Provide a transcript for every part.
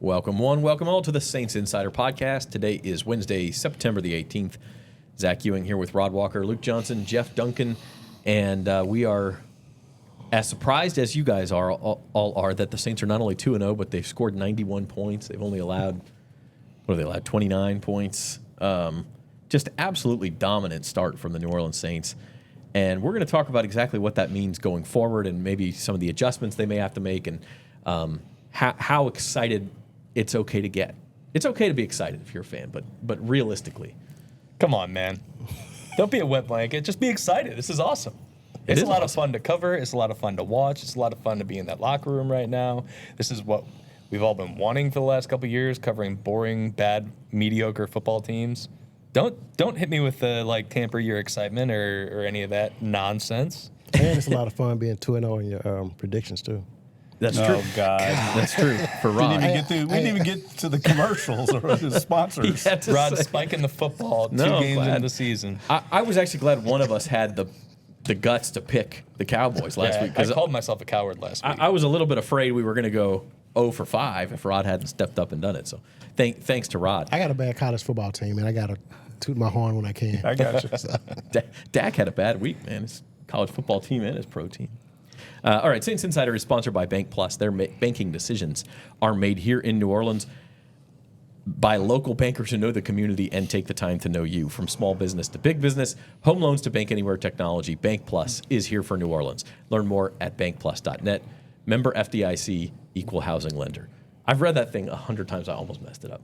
Welcome one, welcome all to the Saints Insider Podcast. Today is Wednesday, September the 18th. Zach Ewing here with Rod Walker, Luke Johnson, Jeff Duncan, and we are as surprised as you guys are all are that the Saints are not only 2-0, but they've scored 91 points. They've only allowed, 29 points. Just absolutely dominant start from the New Orleans Saints. And we're going to talk about exactly what that means going forward and maybe some of the adjustments they may have to make and how excited it's okay to get. It's okay to be excited if you're a fan, but realistically. Come on, man. Don't be a wet blanket. Just be excited. This is awesome. It's a lot of fun to cover. It's a lot of fun to watch. It's a lot of fun to be in that locker room right now. This is what we've all been wanting for the last couple of years, covering boring, bad, mediocre football teams. Don't hit me with the tamper your excitement or any of that nonsense. And it's a lot of fun being 2-0 in your predictions too. That's true. Oh, God. That's true for Rod. We didn't even get to the commercials or the sponsors. Rod spiking the football 2 games into the season. I was actually glad one of us had the guts to pick the Cowboys last week. I called myself a coward last week. I was a little bit afraid we were going to go 0 for 5 if Rod hadn't stepped up and done it. So thanks to Rod. I got a bad college football team, and I got to toot my horn when I can. I got you. Dak had a bad week, man. His college football team and his pro team. All right, Saints Insider is sponsored by Bank Plus. Their banking decisions are made here in New Orleans by local bankers who know the community and take the time to know you. From small business to big business, home loans to bank anywhere technology, Bank Plus is here for New Orleans. Learn more at bankplus.net. Member FDIC, equal housing lender. I've read that thing 100 times. I almost messed it up.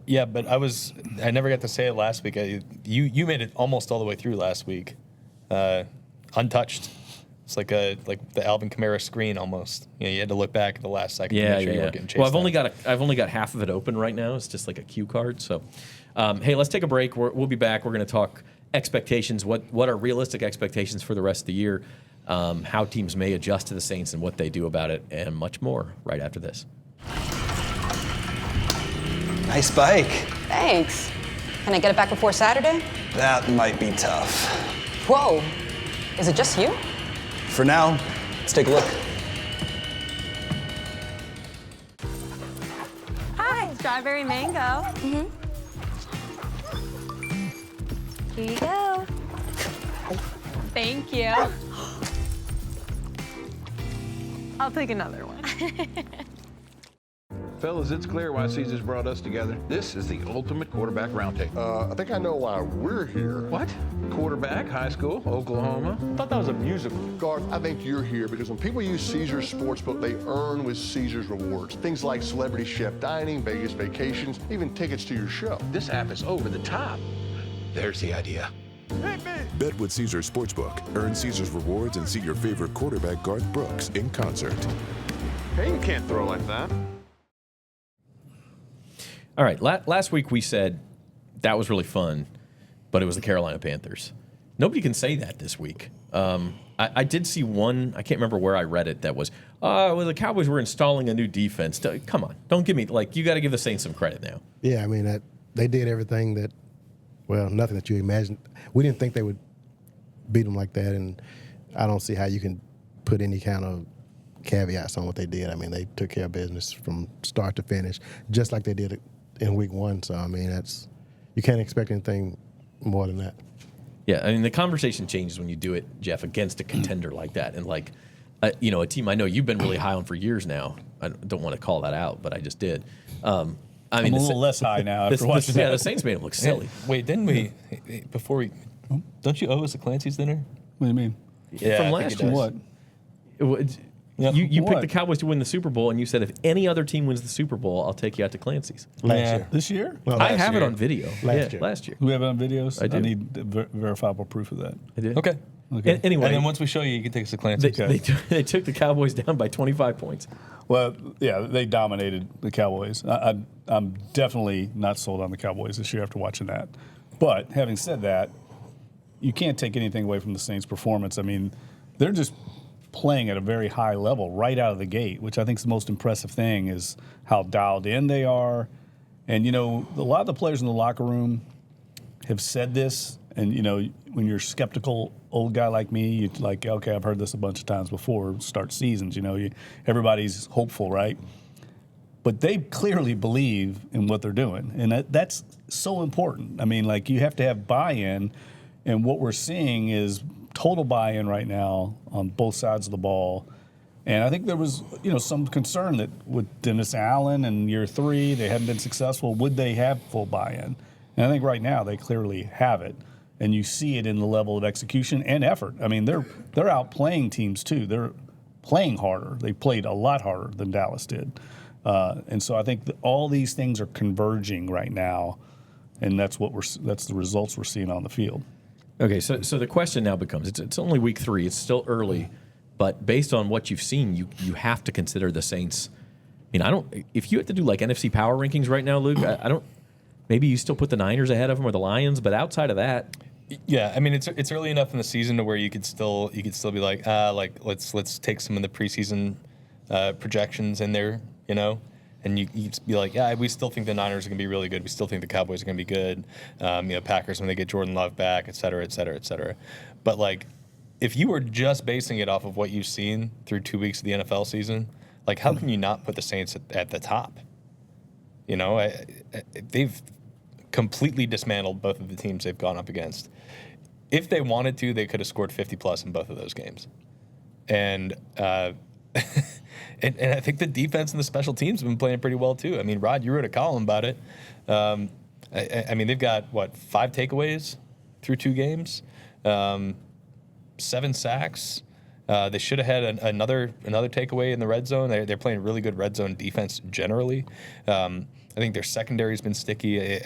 Yeah, but I never got to say it last week. You made it almost all the way through last week, untouched. It's like the Alvin Kamara screen almost. You had to look back at the last second to make sure you weren't getting chased. Well, I've only got half of it open right now. It's just like a cue card. So, hey, let's take a break. We'll be back. We're going to talk expectations. What are realistic expectations for the rest of the year? How teams may adjust to the Saints and what they do about it, and much more right after this. Nice bike. Thanks. Can I get it back before Saturday? That might be tough. Whoa. Is it just you? For now, let's take a look. Hi, strawberry mango. Mm-hmm. Here you go. Thank you. I'll take another one. Fellas, it's clear why Caesars brought us together. This is the ultimate quarterback roundtable. I think I know why we're here. What? Quarterback, high school, Oklahoma? I thought that was a musical. Garth, I think you're here because when people use Caesars Sportsbook, they earn with Caesars rewards. Things like celebrity chef dining, Vegas vacations, even tickets to your show. This app is over the top. There's the idea. Bet with Caesars Sportsbook. Earn Caesars rewards and see your favorite quarterback, Garth Brooks, in concert. Hey, you can't throw like that. All right, last week we said that was really fun, but it was the Carolina Panthers. Nobody can say that this week. I did see one, I can't remember where I read it, that was, the Cowboys were installing a new defense. Come on, don't give me, you got to give the Saints some credit now. Yeah, I mean, they did everything that, nothing that you imagined. We didn't think they would beat them like that, and I don't see how you can put any kind of caveats on what they did. I mean, they took care of business from start to finish, just like they did it in week one. So, I mean, you can't expect anything more than that. Yeah, I mean, the conversation changes when you do it, Jeff, against a contender like that. And, a team I know you've been really high on for years now. I don't want to call that out, but I just did. I'm a little less high now after watching that. Yeah, the Saints made him look silly. Wait, didn't we, don't you owe us a Clancy's dinner? What do you mean? Yeah, from last year. What? You picked the Cowboys to win the Super Bowl, and you said if any other team wins the Super Bowl, I'll take you out to Clancy's. Last year. This year? Well, I have it on video. Last year. Do we have it on videos? I do. I need verifiable proof of that. I did. Okay. Anyway. And then once we show you, you can take us to Clancy's. They took the Cowboys down by 25 points. Well, yeah, they dominated the Cowboys. I'm definitely not sold on the Cowboys this year after watching that. But having said that, you can't take anything away from the Saints' performance. I mean, they're just playing at a very high level right out of the gate, which I think is the most impressive thing is how dialed in they are. And, a lot of the players in the locker room have said this, and, when you're a skeptical old guy like me, you're like, okay, I've heard this a bunch of times before, start seasons, everybody's hopeful, right? but they clearly believe in what they're doing, and that's so important. I mean, like, you have to have buy-in, and what we're seeing is total buy-in right now on both sides of the ball. And I think there was, some concern that with Dennis Allen in year 3, they hadn't been successful. Would they have full buy-in? And I think right now they clearly have it, and you see it in the level of execution and effort. I mean, they're outplaying teams too. They're playing harder. They played a lot harder than Dallas did, and so I think that all these things are converging right now, and that's the results we're seeing on the field. Okay, so the question now becomes: it's only week 3. It's still early. But based on what you've seen, you have to consider the Saints. I mean, if you had to do like NFC power rankings right now, Luke, I don't. Maybe you still put the Niners ahead of them or the Lions, but outside of that, yeah, I mean it's early enough in the season to where you could still be like let's take some of the preseason projections in there, and you be like, yeah, we still think the Niners are going to be really good. We still think the Cowboys are going to be good. Packers when they get Jordan Love back, et cetera, et cetera, et cetera. But like, if you were just basing it off of what you've seen through 2 weeks of the NFL season, like, how can you not put the Saints at the top? They've completely dismantled both of the teams they've gone up against. If they wanted to, they could have scored 50+ in both of those games. And and I think the defense and the special teams have been playing pretty well too. I mean, Rod, you wrote a column about it. I mean, they've got, 5 takeaways through 2 games. 7 sacks. They should have had another takeaway in the red zone. They're playing really good red zone defense generally. I think their secondary's been sticky.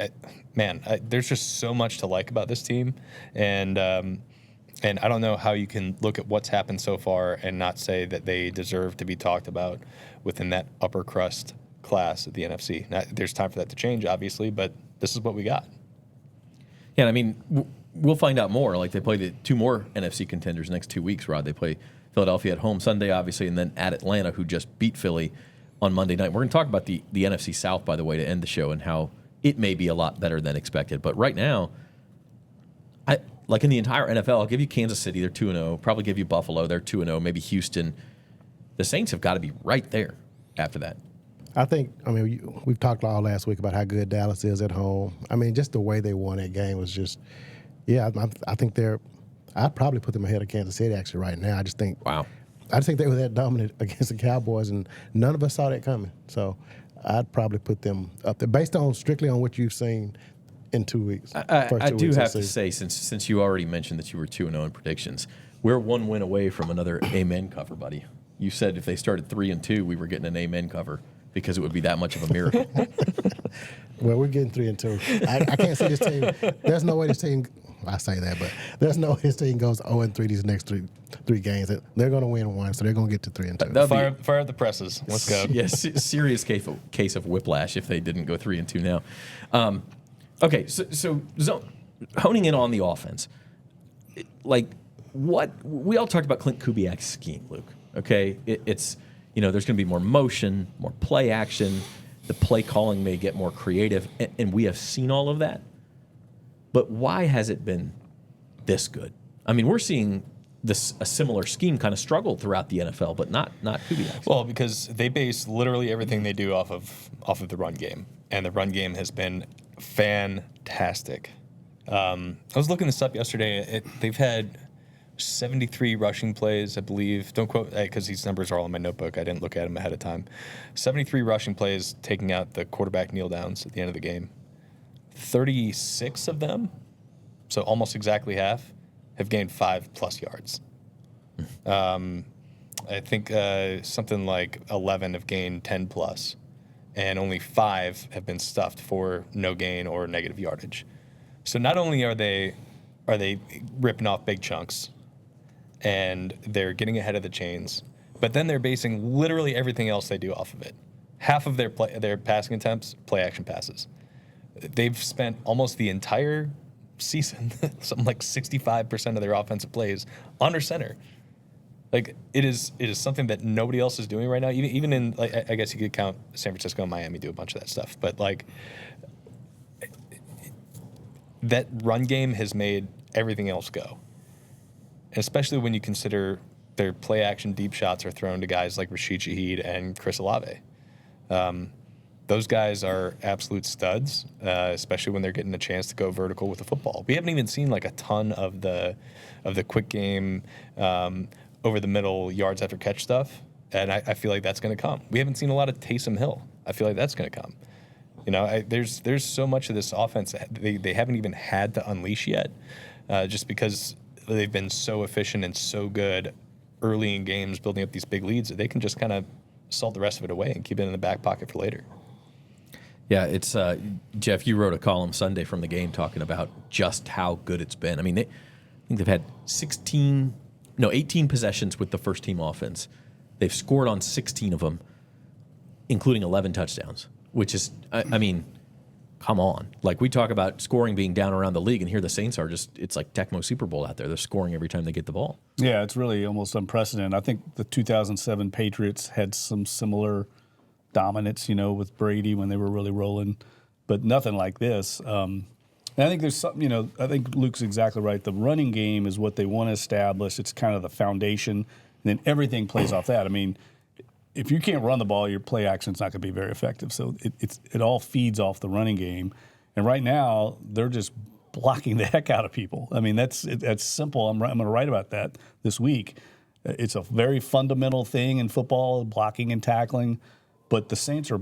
There's just so much to like about this team, and I don't know how you can look at what's happened so far and not say that they deserve to be talked about within that upper crust class of the NFC. Now, there's time for that to change, obviously, but this is what we got. Yeah, I mean, we'll find out more. Like, they play the 2 more NFC contenders next 2 weeks, Rod. They play Philadelphia at home Sunday, obviously, and then at Atlanta, who just beat Philly on Monday night. We're going to talk about the NFC South, by the way, to end the show, and how it may be a lot better than expected. But right now, like in the entire NFL, I'll give you Kansas City, they're 2-0. Probably give you Buffalo, they're 2-0. Maybe Houston. The Saints have got to be right there after that. I think, we've talked all last week about how good Dallas is at home. I mean, just the way they won that game was just, I think I'd probably put them ahead of Kansas City actually right now. I just think they were that dominant against the Cowboys, and none of us saw that coming. So I'd probably put them up there based on strictly on what you've seen in 2 weeks. I do have to say, since you already mentioned that you were 2-0 in predictions, we're 1 win away from another amen cover, buddy. You said if they started 3-2, we were getting an amen cover because it would be that much of a miracle. Well, we're getting 3-2. I can't see this team. There's no way this team. I say that, but there's no way this team goes 0-3 these next three games. They're going to win 1, so they're going to get to 3-2. Fire up the presses. Let's go. Yes, serious case of whiplash if they didn't go 3-2 now. Okay, so honing in on the offense, like, what we all talked about Clint Kubiak's scheme, Luke. Okay, it's there's going to be more motion, more play action. The play calling may get more creative, and we have seen all of that. But why has it been this good? I mean, we're seeing a similar scheme kind of struggle throughout the NFL, but not Kubiak. Well, because they base literally everything they do off of the run game, and the run game has been fantastic. I was looking this up yesterday. They've had 73 rushing plays, I believe. Don't quote, because these numbers are all in my notebook. I didn't look at them ahead of time. 73 rushing plays, taking out the quarterback kneel downs at the end of the game. 36 of them, so almost exactly half, have gained 5+ yards. I think something like 11 have gained 10+, and only 5 have been stuffed for no gain or negative yardage. So not only are they ripping off big chunks, and they're getting ahead of the chains, but then they're basing literally everything else they do off of it. Half of their passing attempts, play action passes. They've spent almost the entire season, something like 65% of their offensive plays under center. Like, it is something that nobody else is doing right now. Even in, like, I guess you could count San Francisco and Miami do a bunch of that stuff, but like, that run game has made everything else go. And especially when you consider their play action deep shots are thrown to guys like Rashid Shaheed and Chris Olave. those guys are absolute studs, especially when they're getting a chance to go vertical with the football. We haven't even seen like a ton of the quick game over the middle yards after catch stuff, and I feel like that's going to come. We haven't seen a lot of Taysom Hill. I feel like that's going to come. You know, there's so much of this offense that they haven't even had to unleash yet, just because they've been so efficient and so good early in games, building up these big leads that they can just kind of salt the rest of it away and keep it in the back pocket for later. Yeah, it's Jeff. You wrote a column Sunday from the game talking about just how good it's been. I mean, I think they've had 18 possessions with the first team offense. They've scored on 16 of them, including 11 touchdowns. Which is, I mean, come on. Like, we talk about scoring being down around the league, and here the Saints are it's like Tecmo Super Bowl out there. They're scoring every time they get the ball. Yeah, it's really almost unprecedented. I think the 2007 Patriots had some similar dominance, with Brady when they were really rolling, but nothing like this. And I think there's something, I think Luke's exactly right. The running game is what they want to establish. It's kind of the foundation, and then everything plays off that. I mean, if you can't run the ball, your play action's not going to be very effective. So it all feeds off the running game. And right now, they're just blocking the heck out of people. I mean, that's simple. I'm going to write about that this week. It's a very fundamental thing in football, blocking and tackling. But the Saints are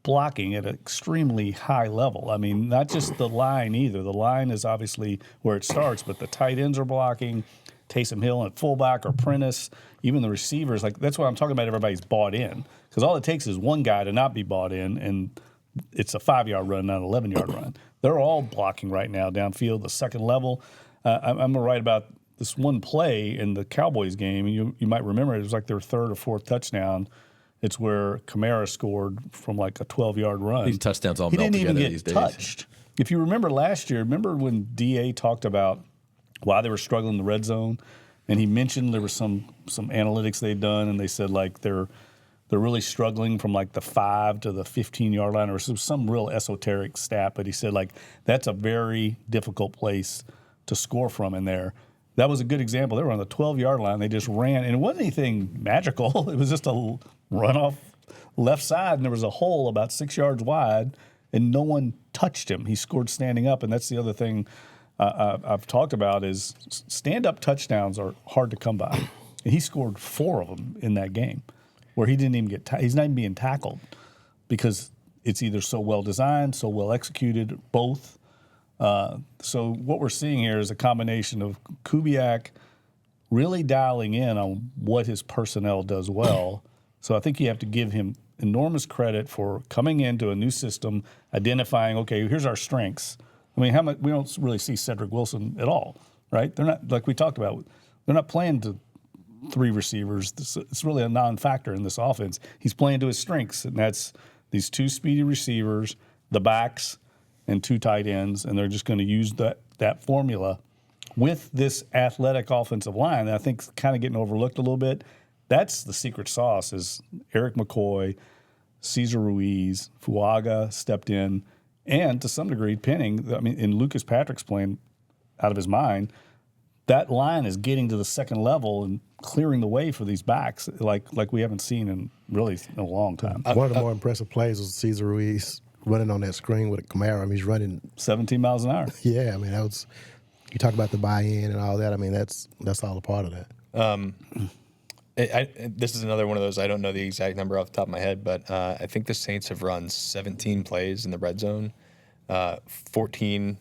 blocking at an extremely high level. I mean, not just the line either. The line is obviously where it starts, but the tight ends are blocking. Taysom Hill and fullback or Prentice, even the receivers. Like, that's what I'm talking about. Everybody's bought in, because all it takes is one guy to not be bought in, and it's a 5-yard run, not an 11-yard run. They're all blocking right now downfield, the second level. I'm going to write about this one play in the Cowboys game. You might remember it was like their third or fourth touchdown. It's where Kamara scored from like a 12-yard run. These touchdowns all he melt didn't together even these get days. touched. If you remember last year, when DA talked about why they were struggling in the red zone, and he mentioned there was some analytics they'd done, and they said like they're really struggling from like the 5 to the 15-yard line, or some real esoteric stat. But he said like that's a very difficult place to score from in there. That was a good example. They were on the 12-yard line. They just ran, and it wasn't anything magical. It was just a run off left side, and there was a hole about 6 yards wide, and no one touched him. He scored standing up, and that's the other thing I've talked about is stand-up touchdowns are hard to come by. And he scored 4 of them in that game where he didn't even he's not even being tackled because it's either so well designed, so well executed, both. So what we're seeing here is a combination of Kubiak really dialing in on what his personnel does well. So I think you have to give him enormous credit for coming into a new system, identifying, okay, here's our strengths. I mean, we don't really see Cedric Wilson at all, right? They're not, like we talked about, they're not playing to 3 receivers. It's really a non-factor in this offense. He's playing to his strengths, and that's these 2 speedy receivers, the backs, and 2 tight ends, and they're just going to use that formula with this athletic offensive line that I think is kind of getting overlooked a little bit. That's the secret sauce is Eric McCoy, Cesar Ruiz, Fuaga stepped in, and to some degree, Penning. I mean, in Lucas Patrick's playing out of his mind, that line is getting to the second level and clearing the way for these backs like we haven't seen in a long time. One of the more impressive plays was Cesar Ruiz running on that screen with a Camaro. I mean, he's running 17 miles an hour. Yeah, I mean, that was. You talk about the buy-in and all that. I mean, that's all a part of that. This is another one of those, I don't know the exact number off the top of my head, but I think the Saints have run 17 plays in the red zone, 14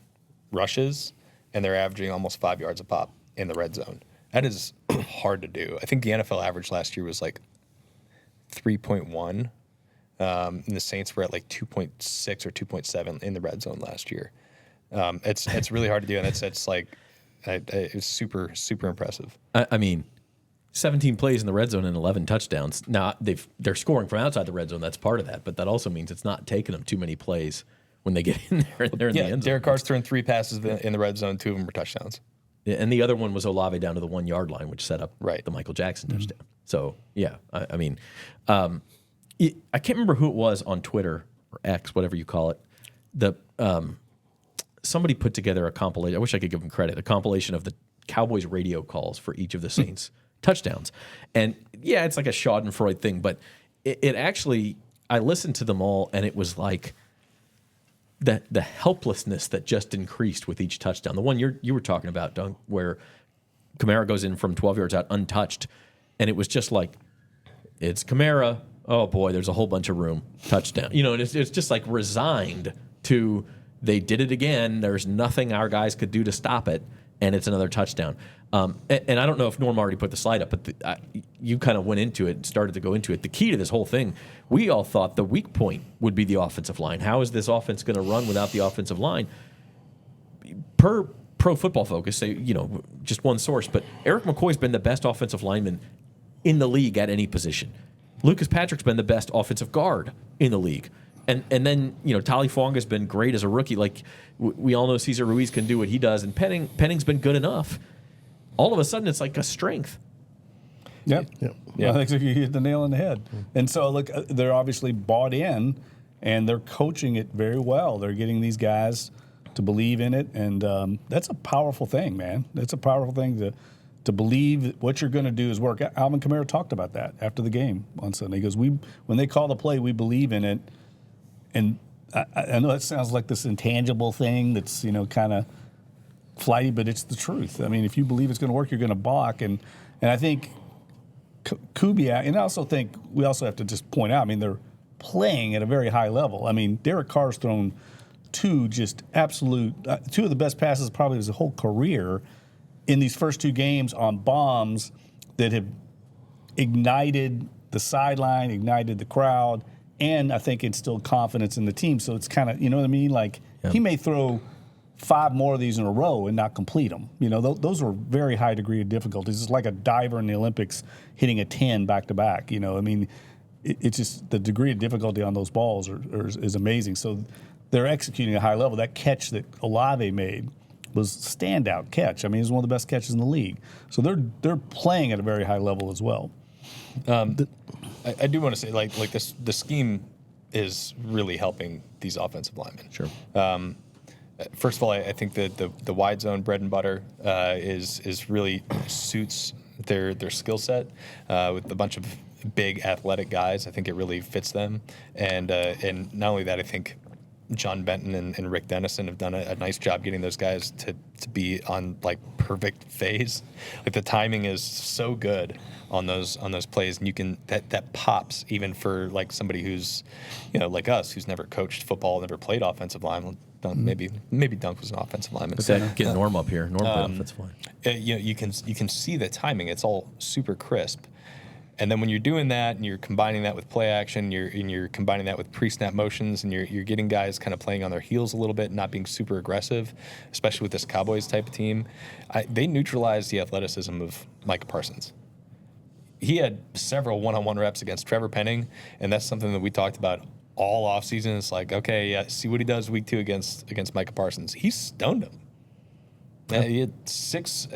rushes, and they're averaging almost 5 yards a pop in the red zone. That is hard to do. I think the NFL average last year was like 3.1, and the Saints were at like 2.6 or 2.7 in the red zone last year. It's really hard to do, and it's like it's super, super impressive. I mean, 17 plays in the red zone and 11 touchdowns. Now, they're scoring from outside the red zone. That's part of that. But that also means it's not taking them too many plays when they get in there. They're in the end zone. Derek Carr's thrown 3 passes in the red zone. 2 of them were touchdowns. Yeah, and the other one was Olave down to the 1-yard line, which set up the Michael Jackson touchdown. So, yeah, I mean, I can't remember who it was on Twitter or X, whatever you call it. Somebody put together a compilation. I wish I could give them credit. A compilation of the Cowboys radio calls for each of the Saints touchdowns. And yeah, it's like a Schadenfreude thing, but it actually I listened to them all, and it was like the helplessness that just increased with each touchdown. The one you were talking about, Dunk, where Kamara goes in from 12 yards out untouched, and it was just like, it's Kamara. Oh boy, there's a whole bunch of room. Touchdown. And it's just like resigned to, they did it again. There's nothing our guys could do to stop it, and it's another touchdown. And I don't know if Norm already put the slide up, but you kind of went into it and started to go into it. The key to this whole thing, we all thought the weak point would be the offensive line. How is this offense going to run without the offensive line? Per Pro Football Focus, say, just one source, but Eric McCoy's been the best offensive lineman in the league at any position. Lucas Patrick's been the best offensive guard in the league. And then, Tali Fuanga's been great as a rookie. Like, we all know Cesar Ruiz can do what he does, and Penning's been good enough. All of a sudden, it's like a strength. Yep. Yeah. I think you hit the nail on the head. And so, look, they're obviously bought in, and they're coaching it very well. They're getting these guys to believe in it, and that's a powerful thing, man. That's a powerful thing to believe that what you're going to do is work. Alvin Kamara talked about that after the game on Sunday. He goes, when they call the play, we believe in it. And I know that sounds like this intangible thing that's, kind of flighty, but it's the truth. I mean, if you believe it's going to work, you're going to balk. And I think Kubiak, and I also think we also have to just point out, I mean, they're playing at a very high level. I mean, Derek Carr's thrown two of the best passes probably of his whole career in these first two games on bombs that have ignited the sideline, ignited the crowd, and I think instilled confidence in the team. So it's kind of, you know what I mean? Like, he may throw 5 more of these in a row and not complete them. Those are very high degree of difficulties. It's like a diver in the Olympics hitting a 10 back-to-back. I mean, it's just the degree of difficulty on those balls is amazing. So they're executing at a high level. That catch that Olave made was a standout catch. I mean, it was one of the best catches in the league. So they're playing at a very high level as well. I do want to say, like this, the scheme is really helping these offensive linemen. Sure. First of all, I think that the wide zone bread and butter is really suits their skill set with a bunch of big athletic guys. I think it really fits them, and not only that, I think John Benton and Rick Dennison have done a nice job getting those guys to be on like perfect phase. Like the timing is so good on those plays, and you can that pops even for like somebody who's like us who's never coached football, never played offensive line. Maybe Dunk was an offensive lineman. Get Norm up here. Norm played offensive line. You can see the timing. It's all super crisp. And then when you're doing that and you're combining that with play action, you're combining that with pre-snap motions, and you're getting guys kind of playing on their heels a little bit, not being super aggressive, especially with this Cowboys type of team, they neutralized the athleticism of Micah Parsons. He had several one-on-one reps against Trevor Penning, and that's something that we talked about all offseason. It's like, okay, yeah, see what he does week 2 against Micah Parsons. He stoned him. He had six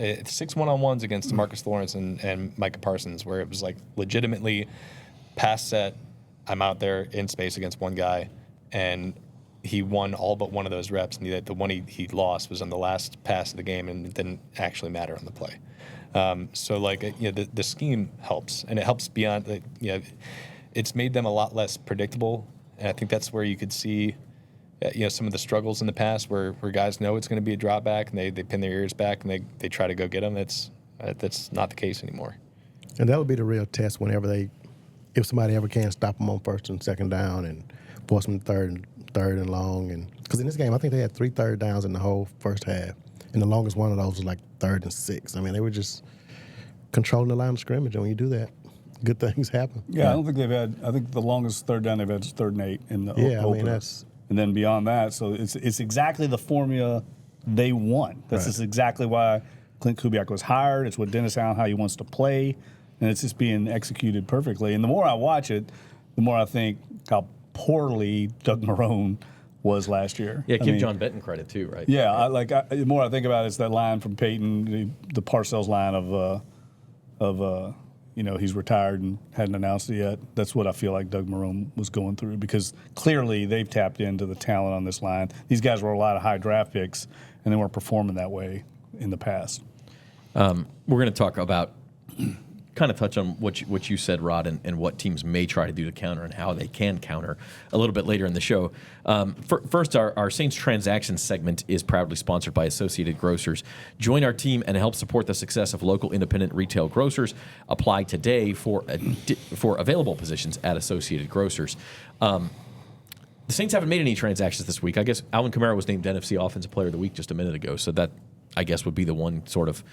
one-on-ones against Demarcus Lawrence and Micah Parsons, where it was like legitimately pass set, I'm out there in space against one guy, and he won all but one of those reps, and the one he lost was on the last pass of the game, and it didn't actually matter on the play. So like the scheme helps, and it helps beyond it's made them a lot less predictable, and I think that's where you could see some of the struggles in the past where guys know it's going to be a drop back and they pin their ears back and they try to go get them. That's not the case anymore. And that would be the real test whenever if somebody ever can stop them on first and second down and force them third and long. And because in this game, I think they had 3 third downs in the whole first half, and the longest one of those was like 3rd and 6. I mean, they were just controlling the line of scrimmage, and when you do that, good things happen. Yeah, I don't think they've had. I think the longest third down they've had is 3rd and 8 in the opener. I mean, that's. And then beyond that, so it's exactly the formula they want. That's just exactly why Clint Kubiak was hired. It's what Dennis Allen, how he wants to play, and it's just being executed perfectly. And the more I watch it, the more I think how poorly Doug Marrone was last year. Yeah, give John Benton credit too, right? Yeah, the more I think about it, it's that line from Peyton, the Parcells line of he's retired and hadn't announced it yet. That's what I feel like Doug Marrone was going through, because clearly they've tapped into the talent on this line. These guys were a lot of high draft picks, and they weren't performing that way in the past. We're going to talk about kind of touch on what you said, Rod, and what teams may try to do to counter and how they can counter a little bit later in the show. First, our Saints Transactions segment is proudly sponsored by Associated Grocers. Join our team and help support the success of local independent retail grocers. Apply today for available positions at Associated Grocers. The Saints haven't made any transactions this week. I guess Alvin Kamara was named NFC Offensive Player of the Week just a minute ago, so that, I guess, would be the one sort of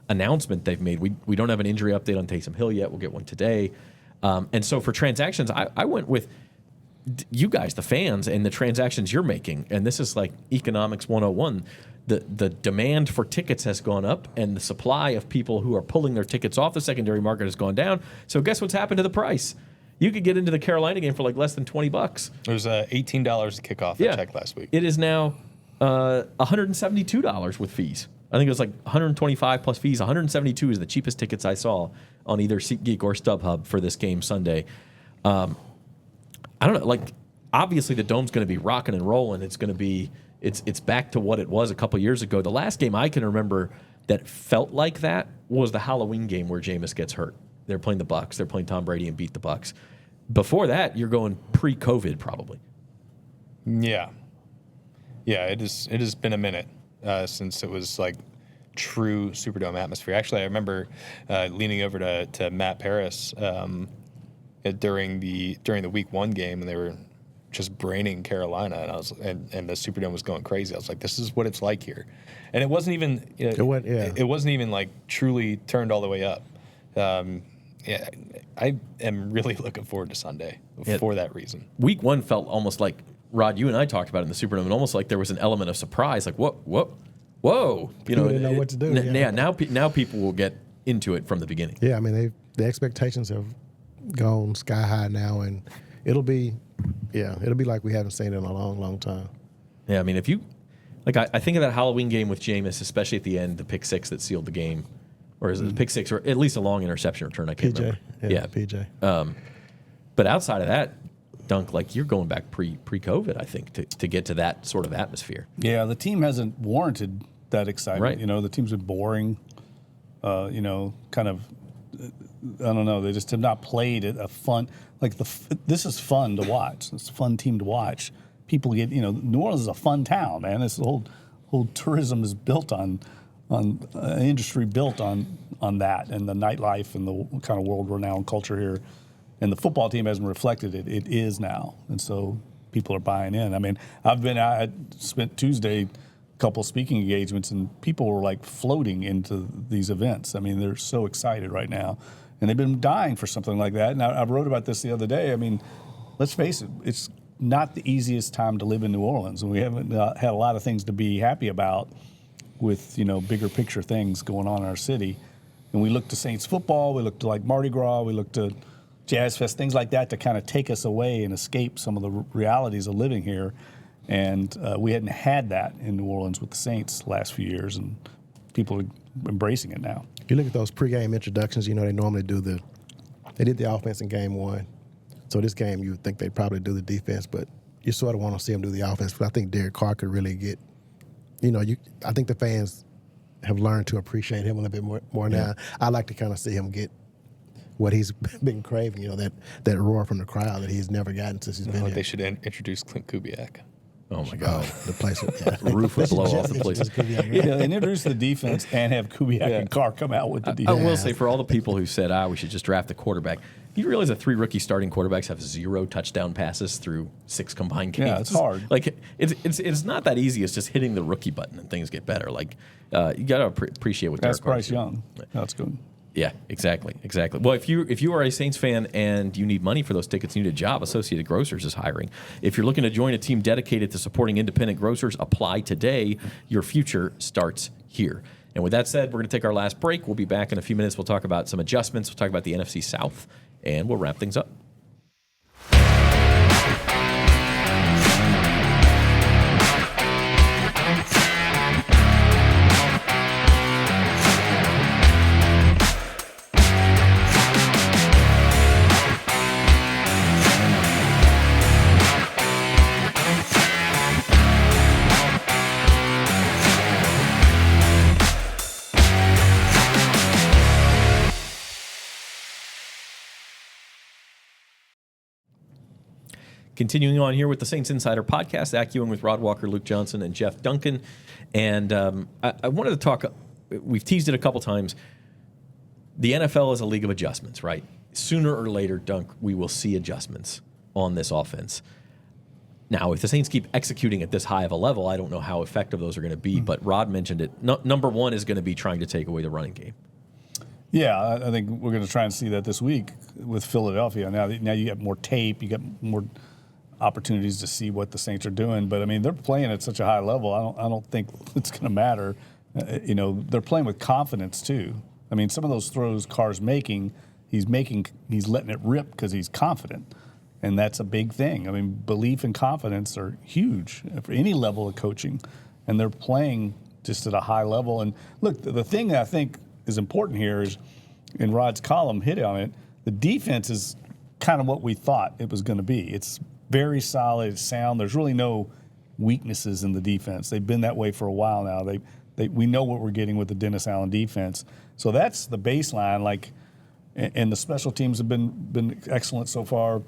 announcement they've made. We don't have an injury update on Taysom Hill yet. We'll get one today. And so for transactions, I went with you guys, the fans, and the transactions you're making. And this is like economics 101. The demand for tickets has gone up, and the supply of people who are pulling their tickets off the secondary market has gone down. So guess what's happened to the price? You could get into the Carolina game for like less than $20. It was $18 to kick off. I checked last week. It is now $172 with fees. I think it was like 125 plus fees. 172 is the cheapest tickets I saw on either SeatGeek or StubHub for this game Sunday. I don't know. Like, obviously the Dome's going to be rocking and rolling. It's going to be it's back to what it was a couple years ago. The last game I can remember that felt like that was the Halloween game where Jameis gets hurt. They're playing the Bucs. They're playing Tom Brady and beat the Bucs. Before that, you're going pre-COVID probably. Yeah. It has been a minute since it was like true Superdome atmosphere. Actually, I remember leaning over to Matt Paris during the Week 1 game, and they were just braining Carolina, and the Superdome was going crazy. I was like, this is what it's like here, and it wasn't even it wasn't even like truly turned all the way up. I am really looking forward to Sunday for that reason. Week 1 felt almost like, Rod, you and I talked about it in the Superdome, and almost like there was an element of surprise, like whoa. You People didn't know what to do. Now people will get into it from the beginning. Yeah, I mean the expectations have gone sky high now, and it'll be like we haven't seen it in a long time. Yeah, I mean, if you like, I think of that Halloween game with Jameis, especially at the end, the pick six that sealed the game, or is it the pick six, or at least a long interception return? I can't remember. Yeah, PJ. But outside of that, Dunk, like you're going back pre-COVID, I think, to get to that sort of atmosphere. Yeah, the team hasn't warranted that excitement. Right. You know, the team's been boring. Kind of, I don't know. They just have not played a fun this is fun to watch. It's a fun team to watch. People get, New Orleans is a fun town, man. This whole tourism is built on industry built on that, and the nightlife and the kind of world-renowned culture here. And the football team hasn't reflected it. It is now, and so people are buying in. I mean, I spent Tuesday a couple speaking engagements, and people were like floating into these events. I mean, they're so excited right now, and they've been dying for something like that. And I wrote about this the other day. I mean, let's face it, it's not the easiest time to live in New Orleans, and we haven't had a lot of things to be happy about with bigger picture things going on in our city. And we look to Saints football, we look to like Mardi Gras, we look to Jazz Fest, things like that to kind of take us away and escape some of the realities of living here. And we hadn't had that in New Orleans with the Saints the last few years, and people are embracing it now. If you look at those pregame introductions, they normally they did the offense in game 1. So this game, you would think they'd probably do the defense, but you sort of want to see them do the offense. But I think Derek Carr could really get, I think the fans have learned to appreciate him a little bit more now. I like to kind of see him get what he's been craving, that roar from the crowd that he's never gotten since he's been here. They should introduce Clint Kubiak. Oh my God, the place the roof would blow off the place. And introduce the defense and have Kubiak and Carr come out with the defense. I will say, for all the people who said, we should just draft the quarterback, you realize that 3 rookie starting quarterbacks have 0 touchdown passes through 6 combined games. Yeah, it's hard. Like it's not that easy. It's just hitting the rookie button and things get better. Like you got to appreciate what that's Derek Carr Bryce Young. That's good. Yeah, exactly. Well, if you are a Saints fan and you need money for those tickets, you need a job, Associated Grocers is hiring. If you're looking to join a team dedicated to supporting independent grocers, apply today. Your future starts here. And with that said, we're going to take our last break. We'll be back in a few minutes. We'll talk about some adjustments. We'll talk about the NFC South, and we'll wrap things up. Continuing on here with the Saints Insider Podcast, Zach Ewing with Rod Walker, Luke Johnson, and Jeff Duncan. And I wanted to talk, we've teased it a couple times. The NFL is a league of adjustments, right? Sooner or later, Dunk, we will see adjustments on this offense. Now, if the Saints keep executing at this high of a level, I don't know how effective those are going to be, but Rod mentioned it. Number one is going to be trying to take away the running game. Yeah, I think we're going to try and see that this week with Philadelphia. Now you get more tape, you get more opportunities to see what the Saints are doing. But I mean, they're playing at such a high level. I don't think it's going to matter. They're playing with confidence too. I mean, some of those throws Carr's making, he's letting it rip because he's confident, and that's a big thing. I mean, belief and confidence are huge for any level of coaching, and they're playing just at a high level. And look, the thing that I think is important here is, in Rod's column hit on it, the defense is kind of what we thought it was going to be. It's very solid, it's sound. There's really no weaknesses in the defense. They've been that way for a while now. We know what we're getting with the Dennis Allen defense. So that's the baseline. And the special teams have been excellent so far.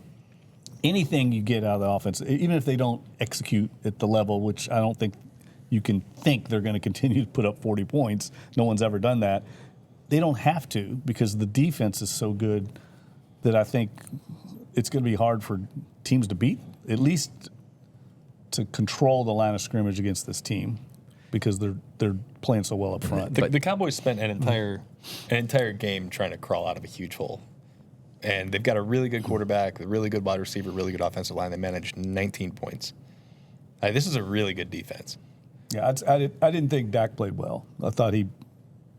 Anything you get out of the offense, even if they don't execute at the level, which I don't think you can think they're going to continue to put up 40 points. No one's ever done that. They don't have to, because the defense is so good that I think it's going to be hard for teams to beat, at least to control the line of scrimmage against this team, because they're playing so well up front. The Cowboys spent an entire game trying to crawl out of a huge hole. And they've got a really good quarterback, a really good wide receiver, really good offensive line. They managed 19 points. This is a really good defense. Yeah, I didn't think Dak played well. I thought he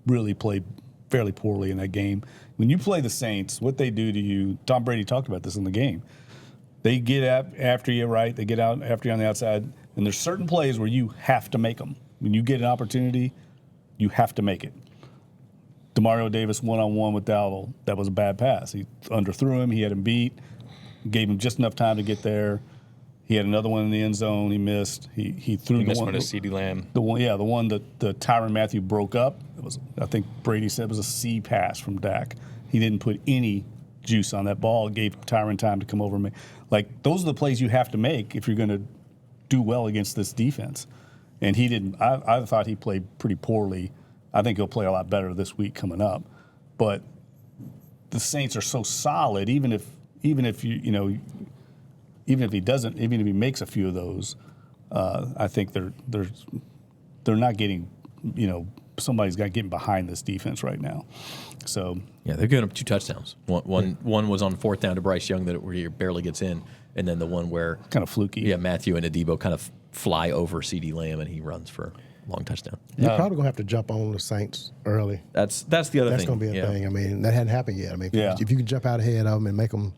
really played fairly poorly in that game. When you play the Saints, what they do to you, Tom Brady talked about this in the game. They get after you, right? They get out after you on the outside, and there's certain plays where you have to make them. When you get an opportunity, you have to make it. Demario Davis one-on-one with Dowdle, that was a bad pass. He underthrew him. He had him beat, gave him just enough time to get there. He had another one in the end zone. He missed. He threw the one to CeeDee Lamb. The one that the Tyrann Mathieu broke up. It was, I think Brady said, it was a C pass from Dak. He didn't put any juice on that ball. It gave Tyrann time to come over and make. Like, those are the plays you have to make if you're going to do well against this defense. And he didn't. I thought he played pretty poorly. I think he'll play a lot better this week coming up. But the Saints are so solid, even if he makes a few of those, I think they're not getting, somebody's got getting behind this defense right now. So yeah, they're giving up 2 touchdowns. One was on 4th down to Bryce Young where he barely gets in, and then the one where kind of fluky. Yeah, Matthew and Adebo kind of fly over CeeDee Lamb and he runs for a long touchdown. You're probably gonna have to jump on the Saints early. That's the other thing. That's gonna be a thing. I mean, that hadn't happened yet. I mean, if you can jump out ahead of them and make them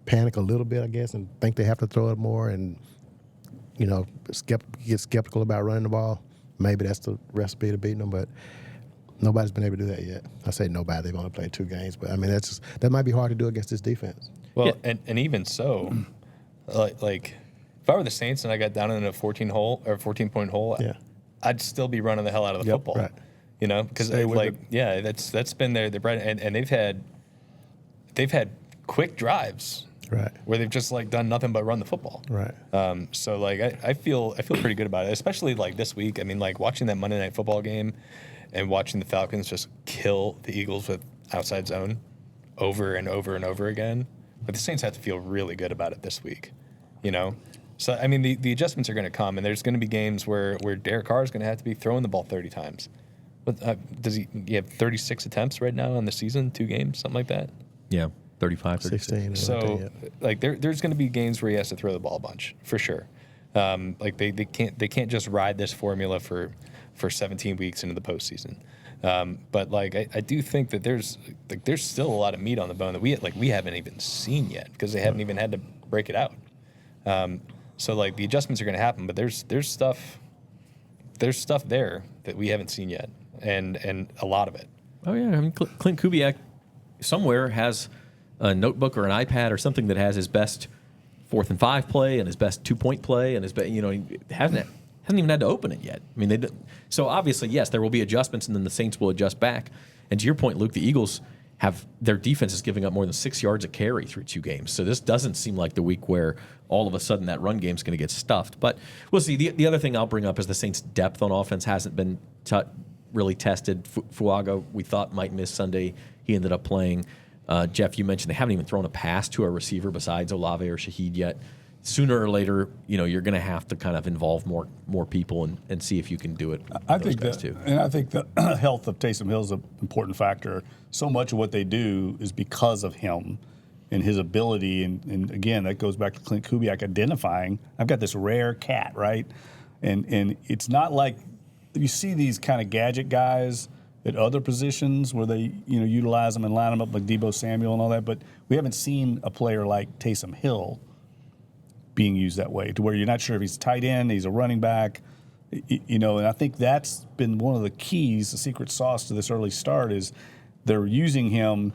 panic a little bit, I guess, and think they have to throw it more, and get skeptical about running the ball, maybe that's the recipe to beating them. But nobody's been able to do that yet. I say nobody. They've only played 2 games, but I mean that might be hard to do against this defense. Well, and even so, like if I were the Saints and I got down in a 14-point hole, I'd still be running the hell out of the football. Right. Because that's been their bread, and they've had quick drives, right, where they've just done nothing but run the football, right. So I feel pretty good about it, especially this week. I mean, watching that Monday Night Football game and watching the Falcons just kill the Eagles with outside zone over and over and over again. But the Saints have to feel really good about it this week, So I mean, the adjustments are going to come, and there's going to be games where Derek Carr is going to have to be throwing the ball 30 times. But does he have 36 attempts right now on the season, 2 games, something like that? Yeah. 35, 16. So, there's going to be games where he has to throw the ball a bunch, for sure. They can't just ride this formula for 17 weeks into the postseason. But I do think that there's still a lot of meat on the bone that we haven't even seen yet, because they haven't even had to break it out. So the adjustments are going to happen, but there's stuff there that we haven't seen yet, and a lot of it. Oh yeah, I mean Clint Kubiak somewhere has a notebook or an iPad or something that has his best 4th and 5 play and his best 2-point play and his best, he hasn't even had to open it yet. I mean, so obviously, yes, there will be adjustments, and then the Saints will adjust back. And to your point, Luke, the Eagles, have their defense is giving up more than 6 yards a carry through 2 games. So this doesn't seem like the week where all of a sudden that run game's going to get stuffed. But we'll see. The other thing I'll bring up is the Saints' depth on offense hasn't been really tested. Fuaga, we thought might miss Sunday. He ended up playing. Jeff, you mentioned they haven't even thrown a pass to a receiver besides Olave or Shaheed yet. Sooner or later, you're going to have to kind of involve more people and see if you can do it. I think the health of Taysom Hill is an important factor. So much of what they do is because of him and his ability. And again, that goes back to Clint Kubiak identifying, I've got this rare cat, right? And it's not like you see these kind of gadget guys at other positions where they utilize them and line them up like Deebo Samuel and all that, but we haven't seen a player like Taysom Hill being used that way, to where you're not sure if he's a tight end, he's a running back, and I think that's been one of the keys, the secret sauce to this early start is they're using him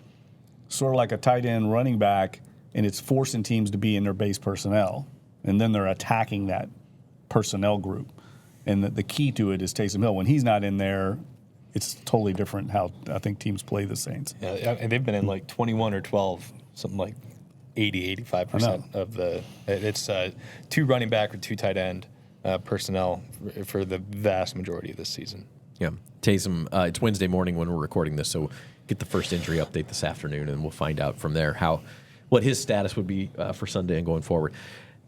sort of like a tight end running back, and it's forcing teams to be in their base personnel, and then they're attacking that personnel group. And the key to it is Taysom Hill. When he's not in there, it's totally different how I think teams play the Saints. Yeah, and they've been in like 21 or 12, something like 85% of it's 2 running back or 2 tight end personnel for the vast majority of this season. Yeah, Taysom, it's Wednesday morning when we're recording this, so get the first injury update this afternoon, and we'll find out from there what his status would be for Sunday and going forward.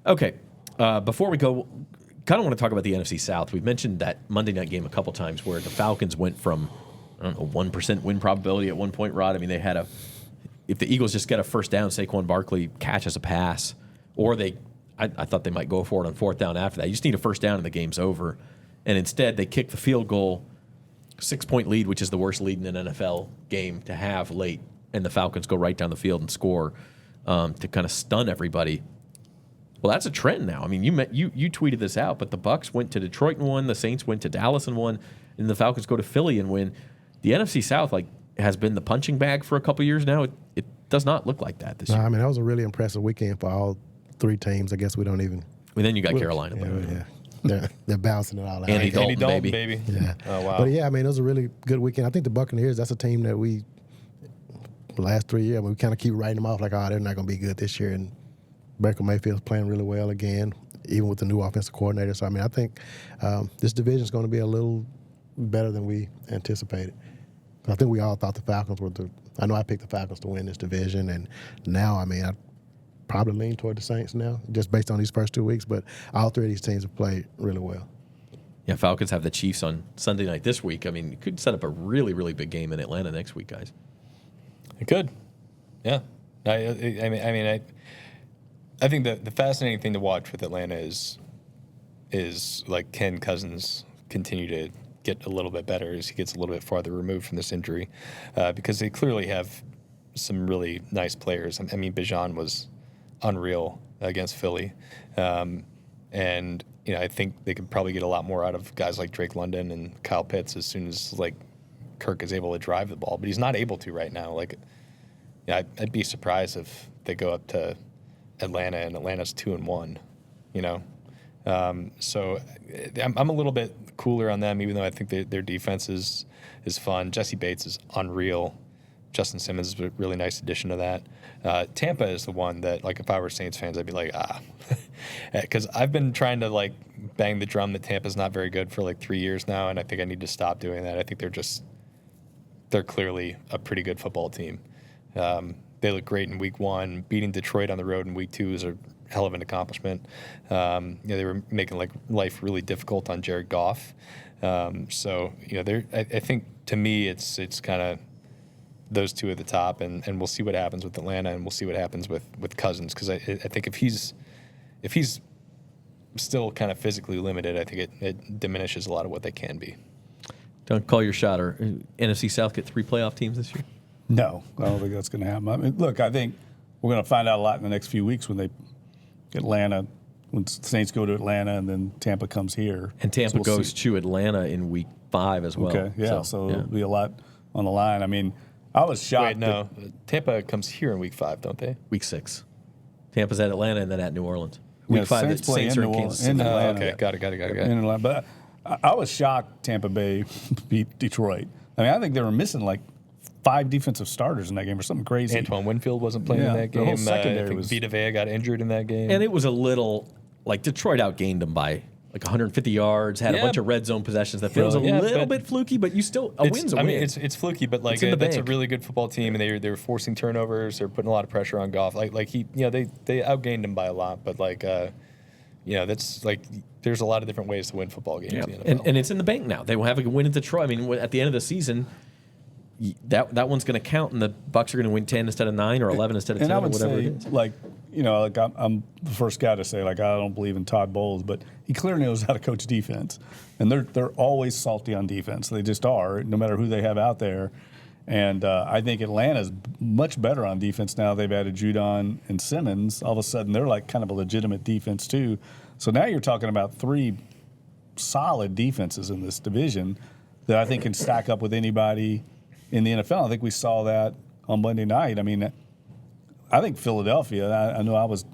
Okay, before we go, kind of want to talk about the NFC South. We've mentioned that Monday night game a couple times where the Falcons went from, 1% win probability at one point, Rod. I mean, they had if the Eagles just get a first down, Saquon Barkley catches a pass, or I thought they might go for it on 4th down after that. You just need a first down and the game's over. And instead, they kick the field goal, 6-point lead, which is the worst lead in an NFL game to have late, and the Falcons go right down the field and score to kind of stun everybody. Well, that's a trend now. I mean, you tweeted this out, but the Bucs went to Detroit and won, the Saints went to Dallas and won, and the Falcons go to Philly and win. The NFC South has been the punching bag for a couple years now. It does not look like that this year. I mean, that was a really impressive weekend for all 3 teams. I guess we don't even. And then you got Carolina. They're bouncing it all out. Andy Dalton, baby. Yeah. Oh, wow. But, yeah, I mean, it was a really good weekend. I think the Buccaneers, that's a team that the last 3 years, we kind of keep writing them off like, they're not going to be good this year. And Baker Mayfield's playing really well again, even with the new offensive coordinator. So, I mean, I think this division is going to be a little better than we anticipated. I think we all thought the Falcons were I know I picked the Falcons to win this division, and now, I mean, I probably lean toward the Saints now, just based on these first 2 weeks, but all 3 of these teams have played really well. Yeah, Falcons have the Chiefs on Sunday night this week. I mean, it could set up a really, really big game in Atlanta next week, guys. It could. Yeah. I think the fascinating thing to watch with Atlanta is like, can Cousins continue to get a little bit better as he gets a little bit farther removed from this injury, because they clearly have some really nice players. I mean, Bijan was unreal against Philly, and I think they could probably get a lot more out of guys like Drake London and Kyle Pitts as soon as Kirk is able to drive the ball, but he's not able to right now. I'd be surprised if they go up to Atlanta and Atlanta's 2-1, So I'm a little bit cooler on them, even though I think their defense is fun. Jesse Bates is unreal. Justin Simmons is a really nice addition to that. Tampa is the one that, if I were Saints fans, I'd be like, because I've been trying to bang the drum that Tampa's not very good for 3 years now, and I think I need to stop doing that. I think they're clearly a pretty good football team. They look great in week 1. Beating Detroit on the road in week 2 is a hell of an accomplishment. They were making life really difficult on Jared Goff. I think to me it's kind of those 2 at the top, and we'll see what happens with Atlanta, and we'll see what happens with Cousins, because I think if he's still kind of physically limited, I think it diminishes a lot of what they can be. Don't call your shot. Or NFC South get 3 playoff teams this year? No, I don't think that's going to happen. I mean, look, I think we're going to find out a lot in the next few weeks when the Saints go to Atlanta and then Tampa comes here. And Tampa goes to Atlanta in week 5 as well. Okay, yeah, so there'll be a lot on the line. I mean, I was shocked. Wait, no. Tampa comes here in week 5, don't they? Week 6. Tampa's at Atlanta and then at New Orleans. Week 5, the Saints are in Kansas City. Okay, got it. In Atlanta. But I was shocked Tampa Bay beat Detroit. I mean, I think they were missing 5 defensive starters in that game or something crazy. Antoine Winfield wasn't playing in that the whole game. secondary I think was- Vita Vea got injured in that game. And it was a little like Detroit outgained them by like 150 yards, had a bunch of red zone possessions. That feels a little bit fluky, but you still a win's a win. I mean, it's fluky, but like It's in the that's a bank. really good football team, and they were forcing turnovers. They're putting a lot of pressure on Goff. Like he, they outgained him by a lot, but that's like there's a lot of different ways to win football games. Yeah. In the NFL. And it's in the bank now. They will have a win in Detroit. I mean, at the end of the season, that one's going to count, and the Bucs are going to win 10 instead of 9 or 11 instead of 10 And I or would whatever say, it is. I'm the first guy to say, I don't believe in Todd Bowles, but he clearly knows how to coach defense. And they're always salty on defense. They just are, no matter who they have out there. And I think Atlanta's much better on defense now. They've added Judon and Simmons. All of a sudden, they're like kind of a legitimate defense, too. So now you're talking about 3 solid defenses in this division that I think can stack up with anybody in the NFL. I think we saw that on Monday night. I mean, I think Philadelphia, I know I was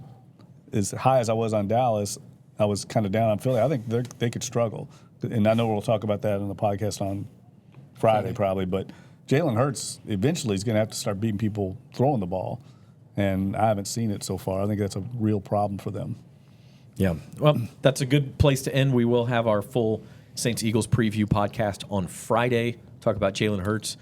as high as I was on Dallas, I was kind of down on Philly. I think they could struggle. And I know we'll talk about that in the podcast on Friday probably, but Jalen Hurts eventually is going to have to start beating people throwing the ball, and I haven't seen it so far. I think that's a real problem for them. Yeah. Well, that's a good place to end. We will have our full Saints-Eagles preview podcast on Friday. Talk about Jalen Hurts,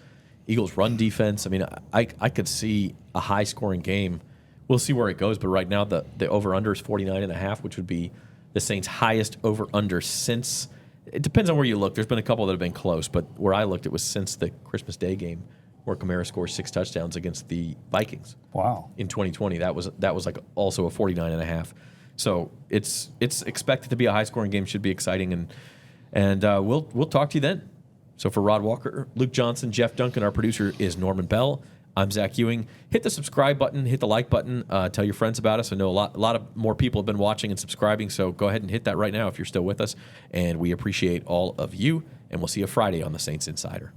Eagles run defense. I mean, I could see a high-scoring game. We'll see where it goes, but right now the over-under is 49.5, which would be the Saints' highest over-under since. It depends on where you look. There's been a couple that have been close, but where I looked, it was since the Christmas Day game where Kamara scores 6 touchdowns against the Vikings. Wow. In 2020, that was like also a 49.5. So it's expected to be a high-scoring game. Should be exciting, and we'll talk to you then. So for Rod Walker, Luke Johnson, Jeff Duncan, our producer is Norman Bell. I'm Zach Ewing. Hit the subscribe button, hit the like button, tell your friends about us. I know a lot of more people have been watching and subscribing, so go ahead and hit that right now if you're still with us. And we appreciate all of you, and we'll see you Friday on the Saints Insider.